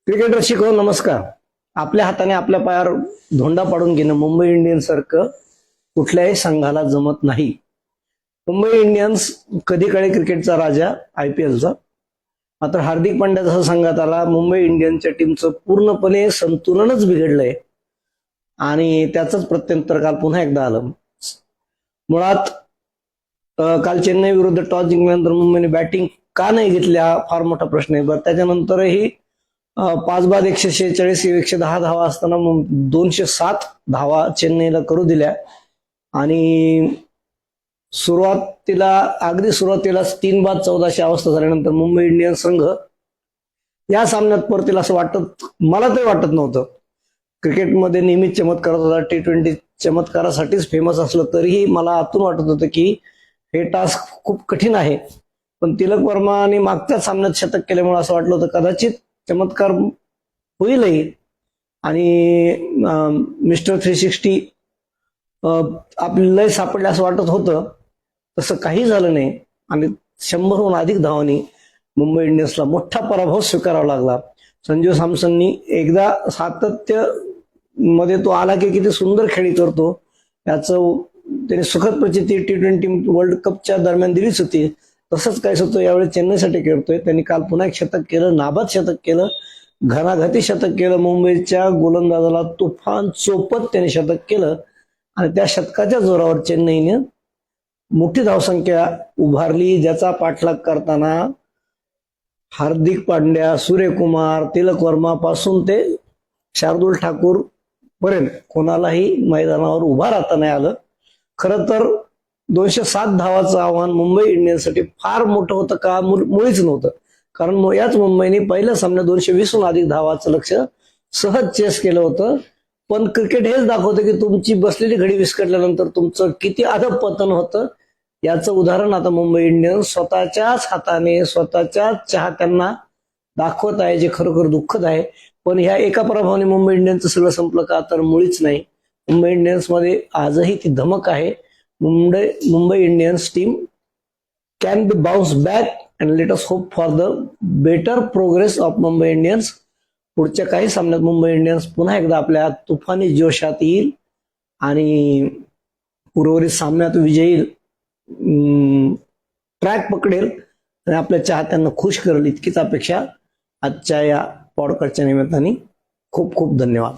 Cricket रसिक हो, नमस्कार. आपल्या हाताने आपल्या पायावर धोंडा पाडून घेणं मुंबई इंडियन्स सारखं कुठल्याही संघाला जमत नाही. मुंबई इंडियन्स कधी काळी क्रिकेटचा राजा, IPLचा. मात्र हार्दिक पांड्या जसं संघात आला, मुंबई इंडियन्सच्या टीमचं पूर्णपणे संतुलनच बिघडलंय आणि त्याचंच प्रत्यंतर काल पुन्हा एकदा आलं. मुळात काल चेन्नई विरुद्ध टॉस जिंकल्यानंतर मुंबईने बॅटिंग का नाही घेतली हा फार मोठा प्रश्न आहे. बरं, त्याच्यानंतरही 5 बाद 146 110 धावा असताना 207 धावा चेन्नईला करू दिल्या आणि अगदी सुरुवातीलाच 3 बाद 14 अशी अवस्था झाल्यानंतर मुंबई इंडियन्स संघ या सामन्यात परतील असं मला तरी वाटत नव्हतं. क्रिकेटमध्ये नेहमीच चमत्कार होता, T20 चमत्कारासाठीच फेमस असलं तरीही मला आतून वाटत होतं की हे टास्क खूप कठीण आहे. पण तिलक वर्माने मागच्याच सामन्यात शतक केल्यामुळे असं वाटलं होतं कदाचित चमत्कार होईलही आणि मिस्टर 360 आपली लय सापडले असं वाटत होतं. तसं काही झालं नाही आणि 100हून अधिक धावांनी मुंबई इंडियन्सला मोठा पराभव स्वीकारावा लागला. संजू सॅमसननी एकदा सातत्य मध्ये तो आला की किती सुंदर खेळी करतो याचं त्याने सुखद प्रचिती T20 वर्ल्ड कपच्या दरम्यान दिलीच होती. तसंच काय होतं यावेळी चेन्नईसाठी खेळतोय. त्यांनी काल पुन्हा एक शतक केलं, नाबाद शतक केलं, घणाघाती शतक केलं. मुंबईच्या गोलंदाजाला तुफान चोपत त्याने शतक केलं आणि त्या शतकाच्या जोरावर चेन्नईने मोठी धावसंख्या उभारली, ज्याचा पाठलाग करताना हार्दिक पांड्या, सूर्यकुमार, तिलक वर्मा पासून ते शार्दुल ठाकूर पर्यंत कोणालाही मैदानावर उभा राहता नाही आलं. खरं तर 207 धावाचं आव्हान मुंबई इंडियन्ससाठी फार मोठं होतं का? मुळीच नव्हतं. कारण याच मुंबईने पहिल्या सामन्यात 220हून अधिक धावाचं लक्ष सहज चेस केलं होतं. पण क्रिकेट हेच दाखवतं की तुमची बसलेली घडी विस्कटल्यानंतर तुमचं किती अधःपतन होतं. याचं उदाहरण आता मुंबई इंडियन्स स्वतःच्याच हाताने स्वतःच्याच चाहत्यांना दाखवत आहे, जे खरोखर दुःखद आहे. पण ह्या एका प्रभावाने मुंबई इंडियन्सचं सगळं संपलं का? तर मुळीच नाही. मुंबई इंडियन्समध्ये आजही ती धमक आहे. Mumbai Indians team can be bounce back and let us hope for the better progress of Mumbai Indians. पुढच्या काही सामन्यात मुंबई इंडियन्स पुन्हा एकदा आपल्या तुफानी जोशात येईल आणि उर्वरित सामन्यात विजयी ट्रॅक पकडेल आणि आपल्या चाहत्यांना खुश करेल इतकीच अपेक्षा आजच्या या पॉडकास्टच्या निमित्ताने. खूप खूप धन्यवाद.